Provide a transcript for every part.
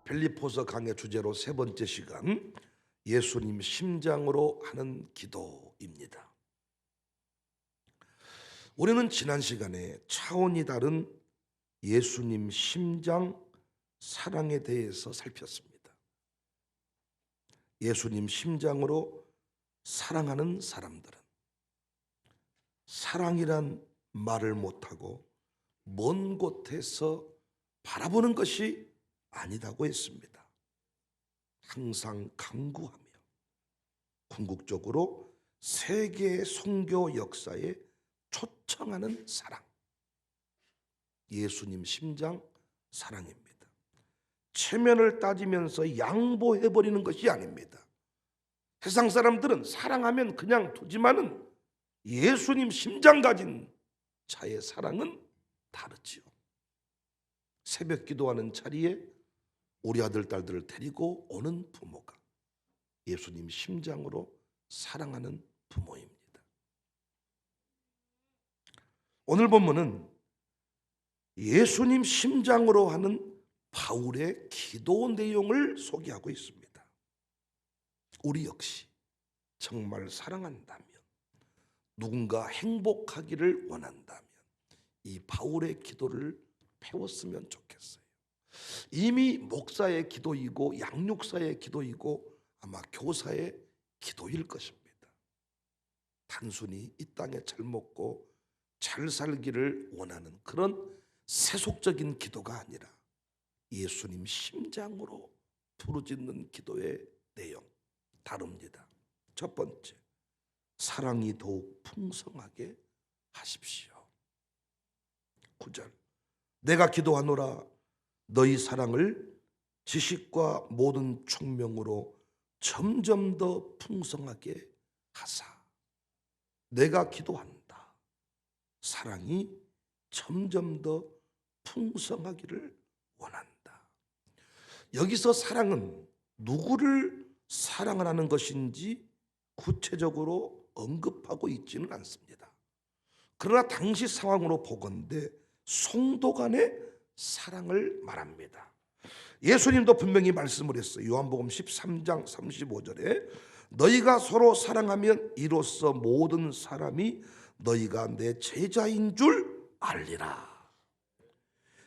빌립보서 강의 주제로 세 번째 시간, 예수님 심장으로 하는 기도입니다. 우리는 지난 시간에 차원이 다른 예수님 심장 사랑에 대해서 살폈습니다. 예수님 심장으로 사랑하는 사람들은 사랑이란 말을 못하고 먼 곳에서 바라보는 것이 아니다고 했습니다. 항상 강구하며 궁극적으로 세계의 선교 역사에 초청하는 사랑, 예수님 심장 사랑입니다. 체면을 따지면서 양보해버리는 것이 아닙니다. 세상 사람들은 사랑하면 그냥 두지만은 예수님 심장 가진 자의 사랑은 다르지요. 새벽 기도하는 자리에 우리 아들 딸들을 데리고 오는 부모가 예수님 심장으로 사랑하는 부모입니다. 오늘 본문은 예수님 심장으로 하는 바울의 기도 내용을 소개하고 있습니다. 우리 역시 정말 사랑한다면, 누군가 행복하기를 원한다면 이 바울의 기도를 배웠으면 좋겠어요. 이미 목사의 기도이고 양육사의 기도이고 아마 교사의 기도일 것입니다. 단순히 이 땅에 잘 먹고 잘 살기를 원하는 그런 세속적인 기도가 아니라 예수님 심장으로 부르짖는 기도의 내용 다릅니다. 첫 번째, 사랑이 더욱 풍성하게 하십시오. 9절, 내가 기도하노라 너희 사랑을 지식과 모든 총명으로 점점 더 풍성하게 하사. 내가 기도한다. 사랑이 점점 더 풍성하기를 원한다. 여기서 사랑은 누구를 사랑하는 것인지 구체적으로 언급하고 있지는 않습니다. 그러나 당시 상황으로 보건대 성도 간의 사랑을 말합니다. 예수님도 분명히 말씀을 했어요. 요한복음 13장 35절에 너희가 서로 사랑하면 이로써 모든 사람이 너희가 내 제자인 줄 알리라.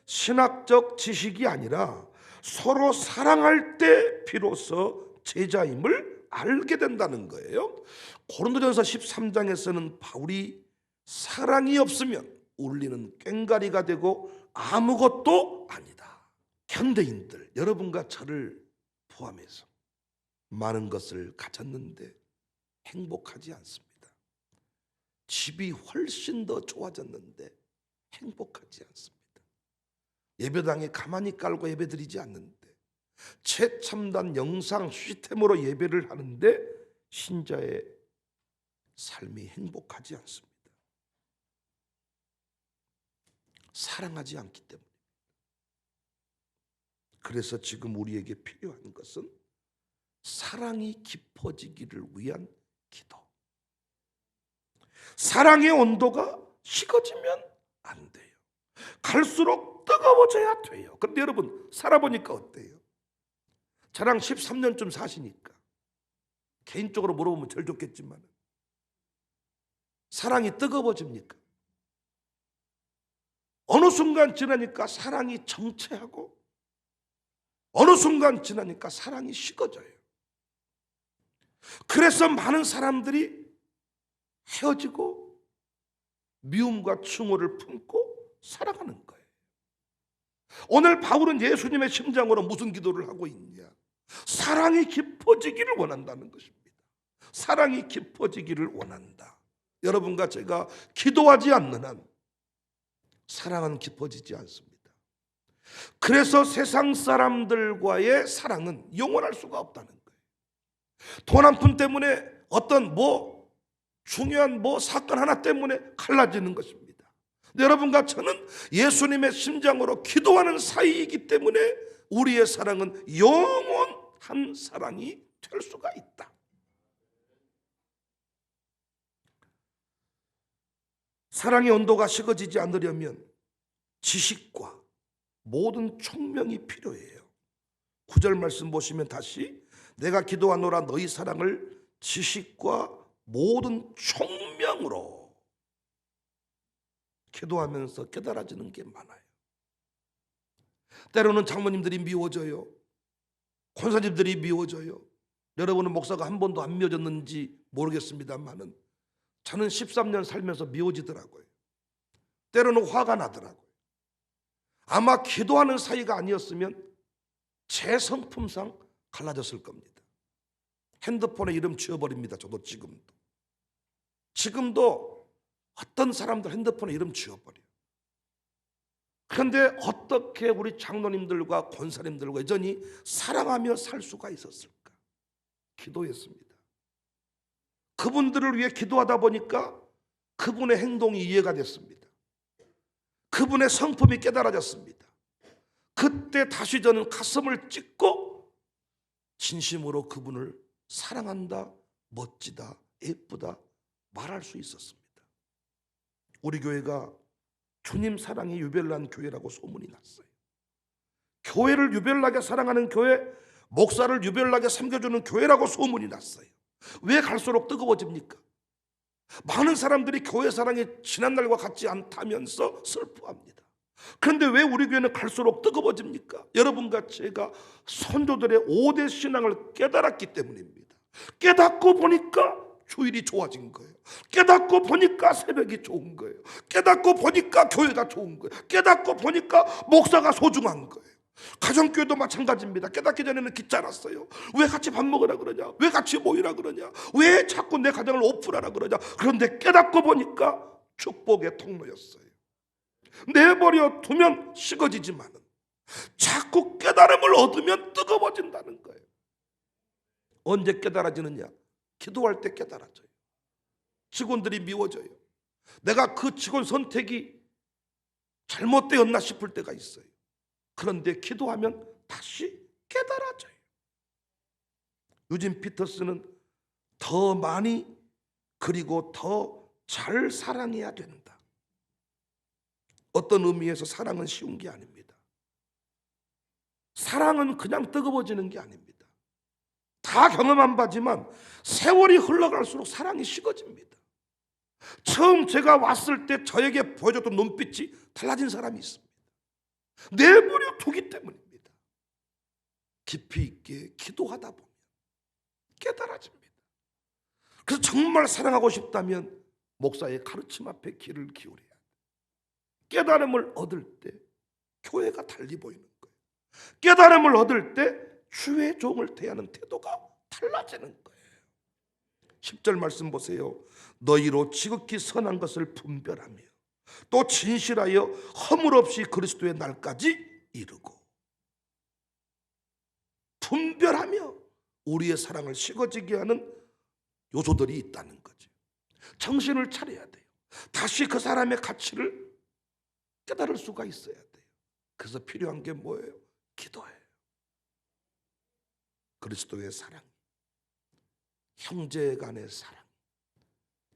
신학적 지식이 아니라 서로 사랑할 때 비로소 제자임을 알게 된다는 거예요. 고린도전서 13장에서는 바울이 사랑이 없으면 울리는 꽹과리가 되고 아무것도 아니다. 현대인들, 여러분과 저를 포함해서 많은 것을 가졌는데 행복하지 않습니다. 집이 훨씬 더 좋아졌는데 행복하지 않습니다. 예배당에 가만히 깔고 예배드리지 않는데, 최첨단 영상 시스템으로 예배를 하는데 신자의 삶이 행복하지 않습니다. 사랑하지 않기 때문에. 그래서 지금 우리에게 필요한 것은 사랑이 깊어지기를 위한 기도. 사랑의 온도가 식어지면 안 돼요. 갈수록 뜨거워져야 돼요. 그런데 여러분 살아보니까 어때요? 저랑 13년쯤 사시니까 개인적으로 물어보면 제일 좋겠지만 사랑이 뜨거워집니까? 어느 순간 지나니까 사랑이 정체하고 어느 순간 지나니까 사랑이 식어져요. 그래서 많은 사람들이 헤어지고 미움과 충오를 품고 살아가는 거예요. 오늘 바울은 예수님의 심장으로 무슨 기도를 하고 있냐? 사랑이 깊어지기를 원한다는 것입니다. 사랑이 깊어지기를 원한다. 여러분과 제가 기도하지 않는 한 사랑은 깊어지지 않습니다. 그래서 세상 사람들과의 사랑은 영원할 수가 없다는 거예요. 돈 한 푼 때문에 어떤 중요한 사건 하나 때문에 갈라지는 것입니다. 여러분과 저는 예수님의 심장으로 기도하는 사이이기 때문에 우리의 사랑은 영원한 사랑이 될 수가 있다. 사랑의 온도가 식어지지 않으려면 지식과 모든 총명이 필요해요. 9절 말씀 보시면 다시 내가 기도하노라 너희 사랑을 지식과 모든 총명으로. 기도하면서 깨달아지는 게 많아요. 때로는 장모님들이 미워져요. 권사님들이 미워져요. 여러분은 목사가 한 번도 안 미워졌는지 모르겠습니다만은 저는 13년 살면서 미워지더라고요. 때로는 화가 나더라고요. 아마 기도하는 사이가 아니었으면 제 성품상 갈라졌을 겁니다. 핸드폰에 이름 지워버립니다. 저도 지금도 어떤 사람들 핸드폰에 이름 지워버려요. 그런데 어떻게 우리 장로님들과 권사님들과 여전히 사랑하며 살 수가 있었을까? 기도했습니다. 그분들을 위해 기도하다 보니까 그분의 행동이 이해가 됐습니다. 그분의 성품이 깨달아졌습니다. 그때 다시 저는 가슴을 찢고 진심으로 그분을 사랑한다, 멋지다, 예쁘다 말할 수 있었습니다. 우리 교회가 주님 사랑이 유별난 교회라고 소문이 났어요. 교회를 유별나게 사랑하는 교회, 목사를 유별나게 섬겨주는 교회라고 소문이 났어요. 왜 갈수록 뜨거워집니까? 많은 사람들이 교회 사랑이 지난날과 같지 않다면서 슬퍼합니다. 그런데 왜 우리 교회는 갈수록 뜨거워집니까? 여러분과 제가 선조들의 5대 신앙을 깨달았기 때문입니다. 깨닫고 보니까 주일이 좋아진 거예요. 깨닫고 보니까 새벽이 좋은 거예요. 깨닫고 보니까 교회가 좋은 거예요. 깨닫고 보니까 목사가 소중한 거예요. 가정교회도 마찬가지입니다. 깨닫기 전에는 귀찮았어요. 왜 같이 밥 먹으라 그러냐? 왜 같이 모이라 그러냐? 왜 자꾸 내 가정을 오픈하라 그러냐? 그런데 깨닫고 보니까 축복의 통로였어요. 내버려 두면 식어지지만은 자꾸 깨달음을 얻으면 뜨거워진다는 거예요. 언제 깨달아지느냐? 기도할 때 깨달아져요. 직원들이 미워져요. 내가 그 직원 선택이 잘못되었나 싶을 때가 있어요. 그런데 기도하면 다시 깨달아져요. 유진 피터스는 더 많이 그리고 더 잘 사랑해야 된다. 어떤 의미에서 사랑은 쉬운 게 아닙니다. 사랑은 그냥 뜨거워지는 게 아닙니다. 다 경험한 바지만 세월이 흘러갈수록 사랑이 식어집니다. 처음 제가 왔을 때 저에게 보여줬던 눈빛이 달라진 사람이 있습니다. 내버려 두기 때문입니다. 깊이 있게 기도하다 보면 깨달아집니다. 그래서 정말 사랑하고 싶다면 목사의 가르침 앞에 귀를 기울여야 돼요. 깨달음을 얻을 때 교회가 달리 보이는 거예요. 깨달음을 얻을 때 주의 종을 대하는 태도가 달라지는 거예요. 10절 말씀 보세요. 너희로 지극히 선한 것을 분별하며 또 진실하여 허물 없이 그리스도의 날까지 이르고. 분별하며 우리의 사랑을 식어지게 하는 요소들이 있다는 거죠. 정신을 차려야 돼요. 다시 그 사람의 가치를 깨달을 수가 있어야 돼요. 그래서 필요한 게 뭐예요? 기도예요. 그리스도의 사랑, 형제 간의 사랑,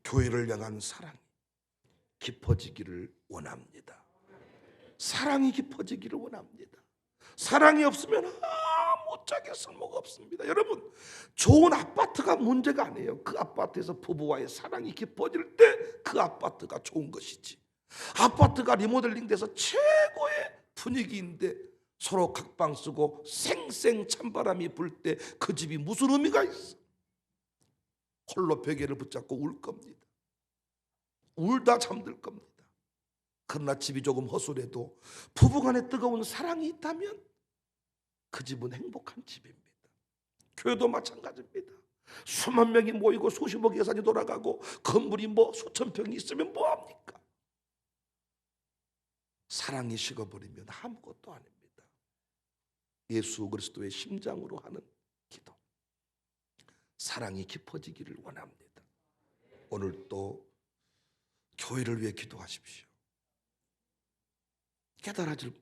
교회를 향한 사랑 깊어지기를 원합니다. 사랑이 깊어지기를 원합니다. 사랑이 없으면 아무짝에 쓸모가 없습니다. 여러분, 좋은 아파트가 문제가 아니에요. 그 아파트에서 부부와의 사랑이 깊어질 때 그 아파트가 좋은 것이지. 아파트가 리모델링 돼서 최고의 분위기인데 서로 각방 쓰고 생생 찬바람이 불 때 그 집이 무슨 의미가 있어? 홀로 베개를 붙잡고 울 겁니다. 울다 잠들 겁니다. 그러나 집이 조금 허술해도 부부간에 뜨거운 사랑이 있다면 그 집은 행복한 집입니다. 교회도 마찬가지입니다. 수만 명이 모이고 수십억 예산이 돌아가고 건물이 수천 평이 있으면 뭐합니까? 사랑이 식어버리면 아무것도 아닙니다. 예수 그리스도의 심장으로 하는 기도, 사랑이 깊어지기를 원합니다. 오늘 또 교회를 위해 기도하십시오.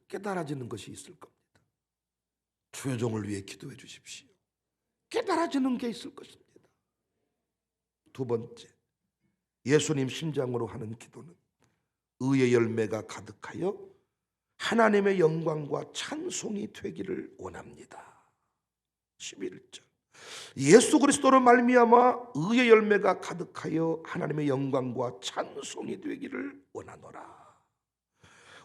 깨달아지는 것이 있을 겁니다. 주의 종을 위해 기도해 주십시오. 깨달아지는 게 있을 것입니다. 두 번째, 예수님 심장으로 하는 기도는 의의 열매가 가득하여 하나님의 영광과 찬송이 되기를 원합니다. 11절. 예수 그리스도로 말미암아 의의 열매가 가득하여 하나님의 영광과 찬송이 되기를 원하노라.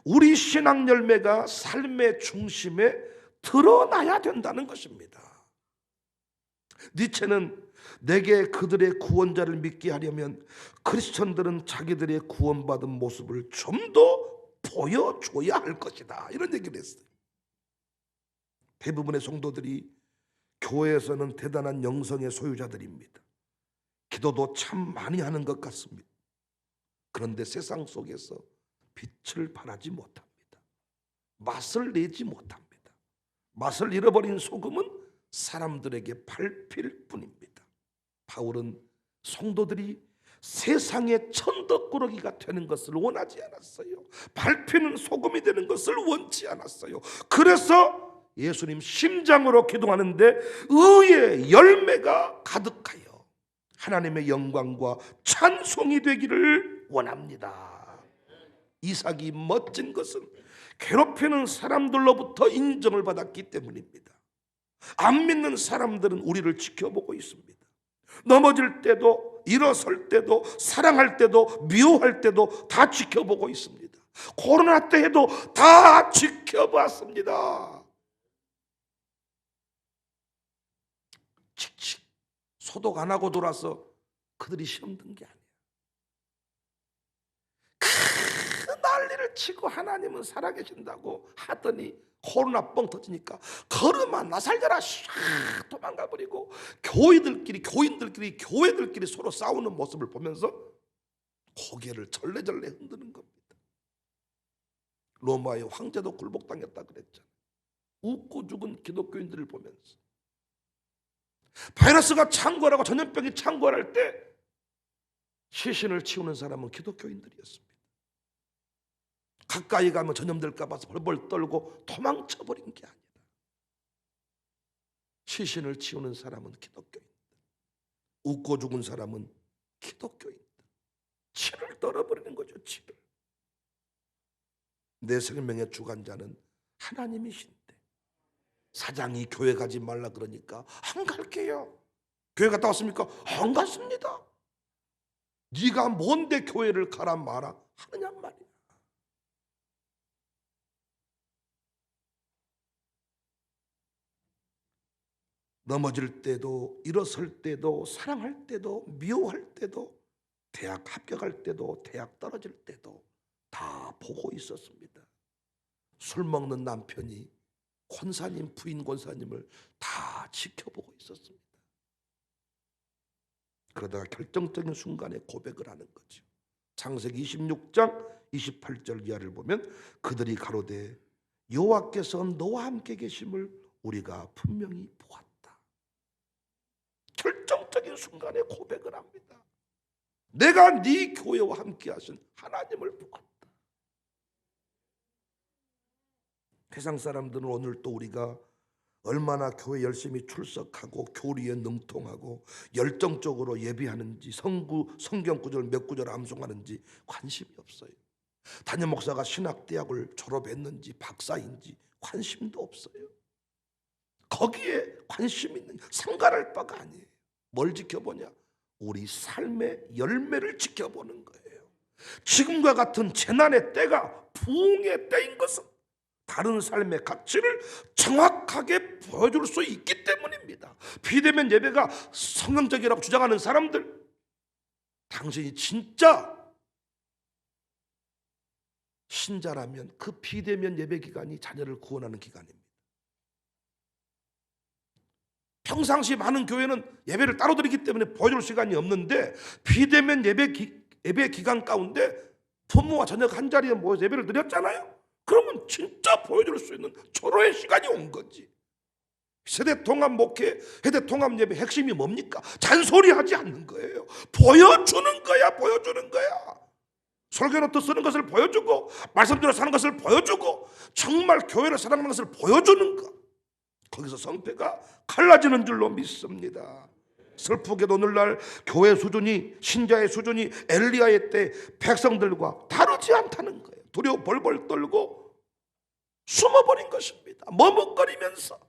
우리 신앙 열매가 삶의 중심에 드러나야 된다는 것입니다. 니체는 내게 그들의 구원자를 믿게 하려면 크리스천들은 자기들의 구원받은 모습을 좀 더 보여줘야 할 것이다, 이런 얘기를 했어요. 대부분의 성도들이 교회에서는 대단한 영성의 소유자들입니다. 기도도 참 많이 하는 것 같습니다. 그런데 세상 속에서 빛을 발하지 못합니다. 맛을 내지 못합니다. 맛을 잃어버린 소금은 사람들에게 밟힐 뿐입니다. 바울은 성도들이 세상의 천덕꾸러기가 되는 것을 원하지 않았어요. 밟히는 소금이 되는 것을 원치 않았어요. 그래서 예수님 심장으로 기도하는데 의의 열매가 가득하여 하나님의 영광과 찬송이 되기를 원합니다. 이삭이 멋진 것은 괴롭히는 사람들로부터 인정을 받았기 때문입니다. 안 믿는 사람들은 우리를 지켜보고 있습니다. 넘어질 때도, 일어설 때도, 사랑할 때도, 미워할 때도 다 지켜보고 있습니다. 코로나 때에도 다 지켜봤습니다. 칙칙 소독 안 하고 돌아서 그들이 시험 든 게 아니에요. 큰 난리를 치고 하나님은 살아계신다고 하더니 코로나 뻥 터지니까 걸음아 나 살려라 샥 도망가 버리고 교인들끼리 교회들끼리 서로 싸우는 모습을 보면서 고개를 절레절레 흔드는 겁니다. 로마의 황제도 굴복당했다 그랬잖아요. 웃고 죽은 기독교인들을 보면서 바이러스가 창궐하고 전염병이 창궐할 때 시신을 치우는 사람은 기독교인들이었습니다. 가까이 가면 전염될까 봐서 벌벌 떨고 도망쳐버린 게 아니다. 시신을 치우는 사람은 기독교인들, 웃고 죽은 사람은 기독교인들. 치를 떨어버리는 거죠. 치를. 내 생명의 주관자는 하나님이신데 사장이 교회 가지 말라 그러니까 안 갈게요. 교회 갔다 왔습니까? 안 갔습니다. 네가 뭔데 교회를 가라 마라 하느냐 말이야. 넘어질 때도, 일어설 때도, 사랑할 때도, 미워할 때도, 대학 합격할 때도, 대학 떨어질 때도 다 보고 있었습니다. 술 먹는 남편이 권사님, 부인 권사님을 다 지켜보고 있었습니다. 그러다가 결정적인 순간에 고백을 하는 거죠. 창세기 26장 28절 이하를 보면 그들이 가로되 여호와께서 너와 함께 계심을 우리가 분명히 보았다. 결정적인 순간에 고백을 합니다. 내가 네 교회와 함께 하신 하나님을 보았다. 세상 사람들은 오늘 또 우리가 얼마나 교회 열심히 출석하고 교리에 능통하고 열정적으로 예배하는지, 성경 구절 몇 구절 암송하는지 관심이 없어요. 담임 목사가 신학대학을 졸업했는지 박사인지 관심도 없어요. 거기에 관심 있는, 상관할 바가 아니에요. 뭘 지켜보냐? 우리 삶의 열매를 지켜보는 거예요. 지금과 같은 재난의 때가 부흥의 때인 것은 다른 삶의 가치를 정확하게 보여줄 수 있기 때문입니다. 비대면 예배가 성경적이라고 주장하는 사람들, 당신이 진짜 신자라면 그 비대면 예배 기간이 자녀를 구원하는 기간입니다. 평상시 많은 교회는 예배를 따로 드리기 때문에 보여줄 시간이 없는데 비대면 예배 기간 가운데 부모와 자녀가 한 자리에 모여서 예배를 드렸잖아요. 그러면 진짜 보여줄 수 있는 절호의 시간이 온 거지. 세대통합 목회, 세대통합 예배 핵심이 뭡니까? 잔소리하지 않는 거예요. 보여주는 거야, 보여주는 거야. 설교노트 쓰는 것을 보여주고 말씀대로 사는 것을 보여주고 정말 교회를 사랑하는 것을 보여주는 것. 거기서 성패가 갈라지는 줄로 믿습니다. 슬프게도 오늘날 교회 수준이, 신자의 수준이 엘리야의 때 백성들과 다르지 않다는 거예요. 두려워 벌벌 떨고 숨어버린 것입니다. 머뭇거리면서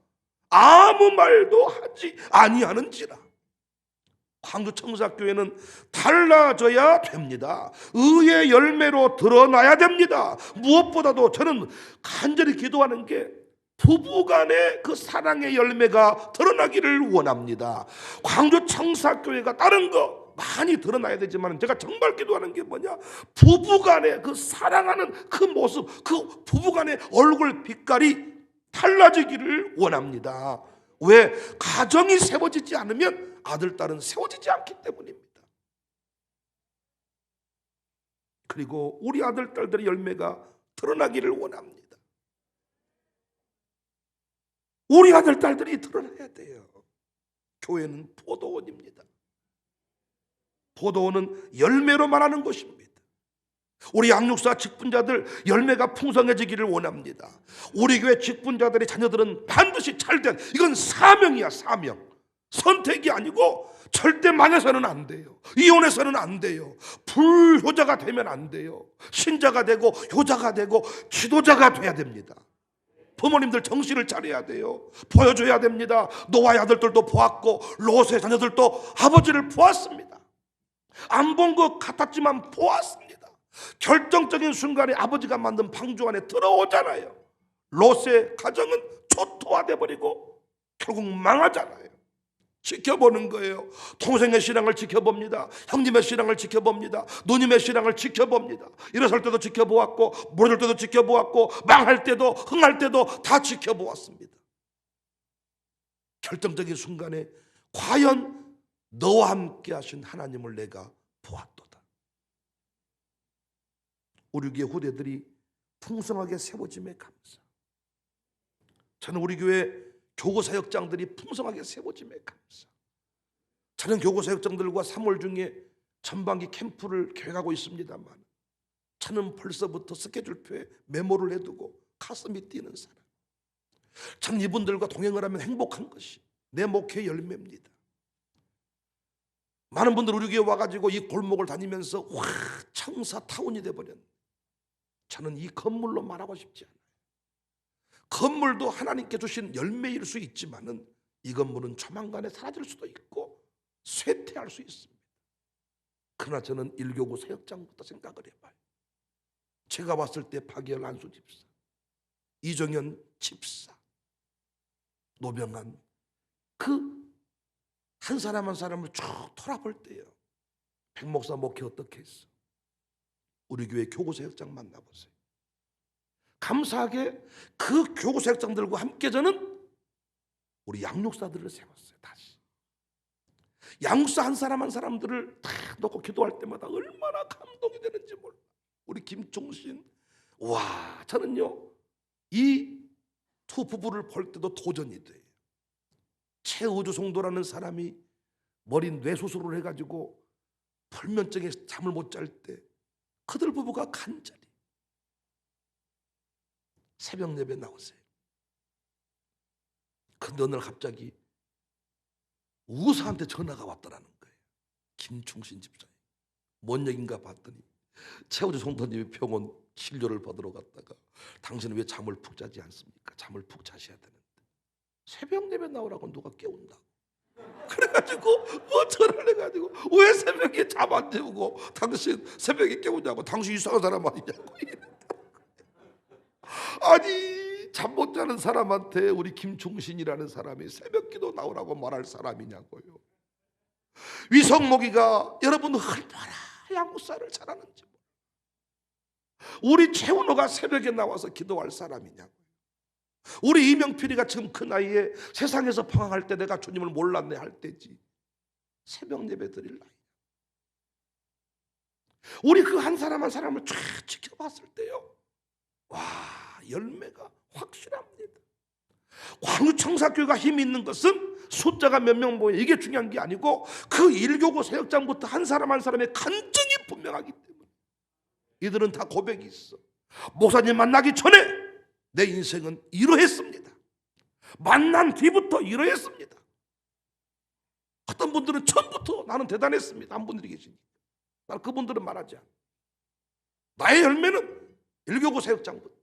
아무 말도 하지 아니하는지라. 광주청사교회는 달라져야 됩니다. 의의 열매로 드러나야 됩니다. 무엇보다도 저는 간절히 기도하는 게 부부간의 그 사랑의 열매가 드러나기를 원합니다. 광주청사교회가 다른 거 많이 드러나야 되지만 제가 정말 기도하는 게 뭐냐, 부부간의 그 사랑하는 그 모습, 그 부부간의 얼굴 빛깔이 달라지기를 원합니다. 왜? 가정이 세워지지 않으면 아들, 딸은 세워지지 않기 때문입니다. 그리고 우리 아들, 딸들의 열매가 드러나기를 원합니다. 우리 아들, 딸들이 드러나야 돼요. 교회는 포도원입니다. 포도원은 열매로 말하는 것입니다. 우리 양육사 직분자들 열매가 풍성해지기를 원합니다. 우리 교회 직분자들의 자녀들은 반드시 잘된, 이건 사명이야, 사명. 선택이 아니고 절대 망해서는 안 돼요. 이혼해서는 안 돼요. 불효자가 되면 안 돼요. 신자가 되고 효자가 되고 지도자가 돼야 됩니다. 부모님들 정신을 차려야 돼요. 보여줘야 됩니다. 노아의 아들들도 보았고 롯의 자녀들도 아버지를 보았습니다. 안 본 것 같았지만 보았습니다. 결정적인 순간에 아버지가 만든 방주 안에 들어오잖아요. 롯의 가정은 초토화돼 버리고 결국 망하잖아요. 지켜보는 거예요. 동생의 신앙을 지켜봅니다. 형님의 신앙을 지켜봅니다. 누님의 신앙을 지켜봅니다. 일어설 때도 지켜보았고 무너질 때도 지켜보았고 망할 때도 흥할 때도 다 지켜보았습니다. 결정적인 순간에 과연 너와 함께 하신 하나님을 내가 보았도다. 우리 교회 후대들이 풍성하게 세워짐에 감사. 저는 우리 교회 교구사역장들이 풍성하게 세워짐에 감사. 저는 교구사역장들과 3월 중에 전반기 캠프를 계획하고 있습니다만 저는 벌써부터 스케줄표에 메모를 해두고 가슴이 뛰는 사람. 저는 이분들과 동행을 하면 행복한 것이 내 목회의 열매입니다. 많은 분들 우리 교회 와가지고 이 골목을 다니면서 와, 청사타운이 돼버렸네. 저는 이 건물로 말하고 싶지 않아요. 건물도 하나님께 주신 열매일 수 있지만은 이 건물은 조만간에 사라질 수도 있고 쇠퇴할 수 있습니다. 그러나 저는 일교구 사역장부터 생각을 해봐요. 제가 봤을 때 박예열 안수 집사, 이정현 집사, 노병한 그 한 사람 한 사람을 쭉 돌아볼 때요, 백 목사 목회 어떻게 했어? 우리 교회 교구사역장 만나보세요. 감사하게 그 교구사역장들과 함께 저는 우리 양육사들을 세웠어요. 다시 양육사 한 사람 한 사람들을 다 놓고 기도할 때마다 얼마나 감동이 되는지 몰라. 우리 김종신, 와, 저는요 이 두 부부를 볼 때도 도전이 돼요. 최우주 송도라는 사람이 머리 뇌수술을 해가지고 불면증에 잠을 못 잘 때 그들 부부가 간절히 새벽 예배 나오세요. 근데 어느 날 갑자기 우사한테 전화가 왔더라는 거예요. 김충신 집사님, 뭔 얘기인가 봤더니 최우주 송도님이 병원 진료를 받으러 갔다가 당신은 왜 잠을 푹 자지 않습니까? 잠을 푹 자셔야 되는데 새벽 예배 나오라고 누가 깨운다고. 그래가지고 뭐 전화를 해가지고 왜 새벽에 잠 안 재우고 당신 새벽에 깨우냐고, 당신 이상한 사람 아니냐고. 아니, 잠 못 자는 사람한테 우리 김충신이라는 사람이 새벽 기도 나오라고 말할 사람이냐고요. 위성목이가 여러분 얼마나 양육사를 잘하는지, 우리 최은호가 새벽에 나와서 기도할 사람이냐고요. 우리 이명필이가 지금 그 나이에 세상에서 방황할 때 내가 주님을 몰랐네 할 때지 새벽 예배 드릴 나이. 우리 그 한 사람 한 사람을 쫙 지켜봤을 때요, 와, 열매가 확실합니다. 광주청사교회가 힘이 있는 것은 숫자가 몇 명 모여 이게 중요한 게 아니고 그 일교구 사역장부터 한 사람 한 사람의 간증이 분명하기 때문에 이들은 다 고백이 있어. 목사님 만나기 전에 내 인생은 이러했습니다. 만난 뒤부터 이러했습니다. 어떤 분들은 처음부터 나는 대단했습니다. 한 분들이 계시니까 나는 그분들은 말하지 않아. 나의 열매는 일교구 사역장부터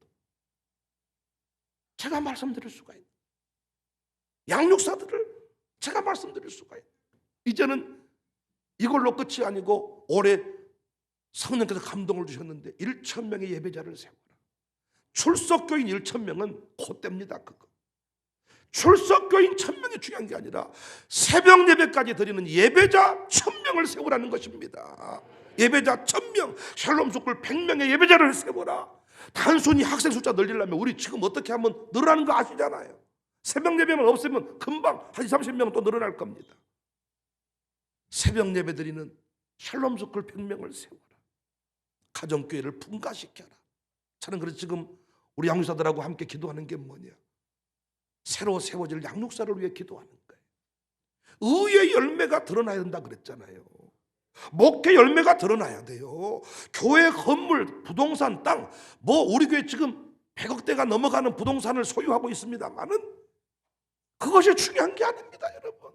제가 말씀드릴 수가 있는. 양육사들을 제가 말씀드릴 수가 있어요. 이제는 이걸로 끝이 아니고 올해 성령께서 감동을 주셨는데 1,000명의 예배자를 세워라. 출석교인 1,000명은 콧대입니다. 그거. 출석교인 1,000명이 중요한 게 아니라 새벽 예배까지 드리는 예배자 1,000명을 세우라는 것입니다. 예배자 1,000명, 샬롬 스쿨 100명의 예배자를 세워라. 단순히 학생 숫자 늘리려면 우리 지금 어떻게 하면 늘어나는 거 아시잖아요. 새벽 예배만 없으면 금방 한 20, 30명은 또 늘어날 겁니다. 새벽 예배 드리는 샬롬 스쿨 100명을 세워라. 가정교회를 분가시켜라. 저는 그래서 지금 우리 양육사들하고 함께 기도하는 게 뭐냐, 새로 세워질 양육사를 위해 기도하는 거예요. 의의 열매가 드러나야 된다 그랬잖아요. 목회 열매가 드러나야 돼요. 교회 건물, 부동산, 땅, 우리 교회 지금 100억대가 넘어가는 부동산을 소유하고 있습니다만은 그것이 중요한 게 아닙니다, 여러분.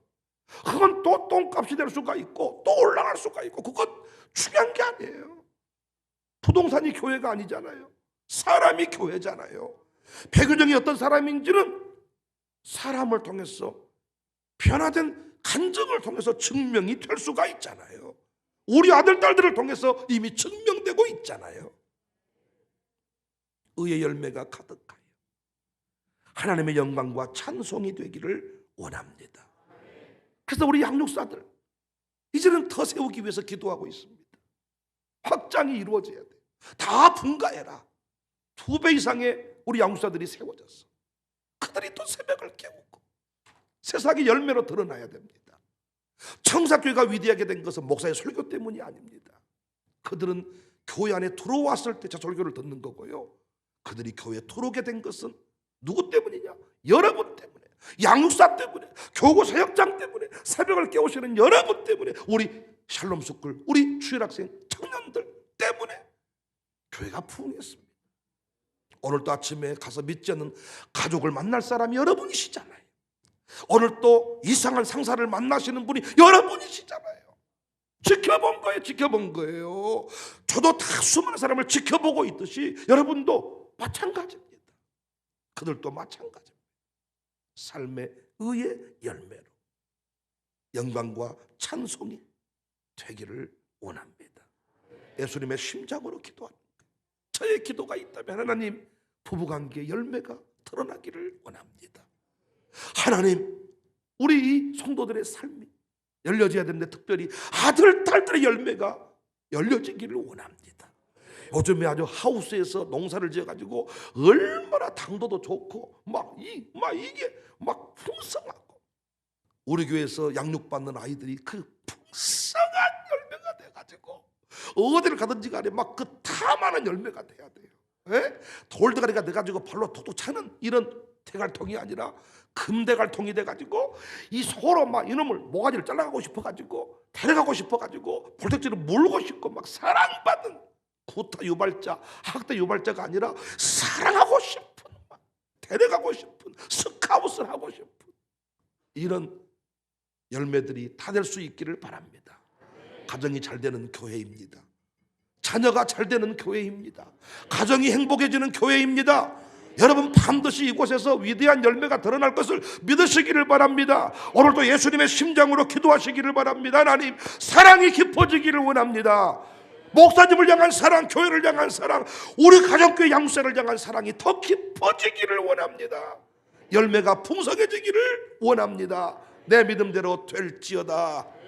그건 또 똥값이 될 수가 있고 또 올라갈 수가 있고 그건 중요한 게 아니에요. 부동산이 교회가 아니잖아요. 사람이 교회잖아요. 백유정이 어떤 사람인지는 사람을 통해서 변화된 간증을 통해서 증명이 될 수가 있잖아요. 우리 아들, 딸들을 통해서 이미 증명되고 있잖아요. 의의 열매가 가득하여 하나님의 영광과 찬송이 되기를 원합니다. 그래서 우리 양육사들 이제는 더 세우기 위해서 기도하고 있습니다. 확장이 이루어져야 돼요. 다 분가해라. 2배 이상의 우리 양육사들이 세워졌어. 그들이 또 새벽을 깨우고 세상의 열매로 드러나야 됩니다. 청사교회가 위대하게 된 것은 목사의 설교 때문이 아닙니다. 그들은 교회 안에 들어왔을 때 저 설교를 듣는 거고요. 그들이 교회에 들어오게 된 것은 누구 때문이냐? 여러분 때문에, 양육사 때문에, 교구 사역장 때문에, 새벽을 깨우시는 여러분 때문에, 우리 샬롬 스쿨, 우리 주일학생 청년들 때문에 교회가 부흥했습니다. 오늘도 아침에 가서 믿지 않는 가족을 만날 사람이 여러분이시잖아요. 오늘 또 이상한 상사를 만나시는 분이 여러분이시잖아요. 지켜본 거예요. 저도 다 수많은 사람을 지켜보고 있듯이 여러분도 마찬가지입니다. 그들도 마찬가지입니다. 삶의 의의 열매로 영광과 찬송이 되기를 원합니다. 예수님의 심장으로 기도합니다. 저의 기도가 있다면 하나님, 부부관계의 열매가 드러나기를 원합니다. 하나님, 우리 이 성도들의 삶이 열려져야 되는데 특별히 아들, 딸들의 열매가 열려지기를 원합니다. 요즘에 아주 하우스에서 농사를 지어가지고 얼마나 당도도 좋고 이게 풍성하고, 우리 교회에서 양육받는 아이들이 그 풍성한 열매가 돼가지고 어디를 가든지 간에 그 다 많은 열매가 돼야 돼요. 예? 돌대가리가 돼가지고 발로 톡톡 차는 이런 대갈통이 아니라 금대갈통이 돼가지고 이 서로 이놈을 모가지를 잘라가고 싶어가지고 데려가고 싶어가지고 볼택지를 물고 싶고 사랑받는 구타 유발자, 학대 유발자가 아니라 사랑하고 싶은, 데려가고 싶은, 스카웃을 하고 싶은 이런 열매들이 다 될 수 있기를 바랍니다. 가정이 잘 되는 교회입니다. 자녀가 잘 되는 교회입니다. 가정이 행복해지는 교회입니다. 여러분 반드시 이곳에서 위대한 열매가 드러날 것을 믿으시기를 바랍니다. 오늘도 예수님의 심장으로 기도하시기를 바랍니다. 하나님, 사랑이 깊어지기를 원합니다. 목사님을 향한 사랑, 교회를 향한 사랑, 우리 가정교회 양육사를 향한 사랑이 더 깊어지기를 원합니다. 열매가 풍성해지기를 원합니다. 내 믿음대로 될지어다.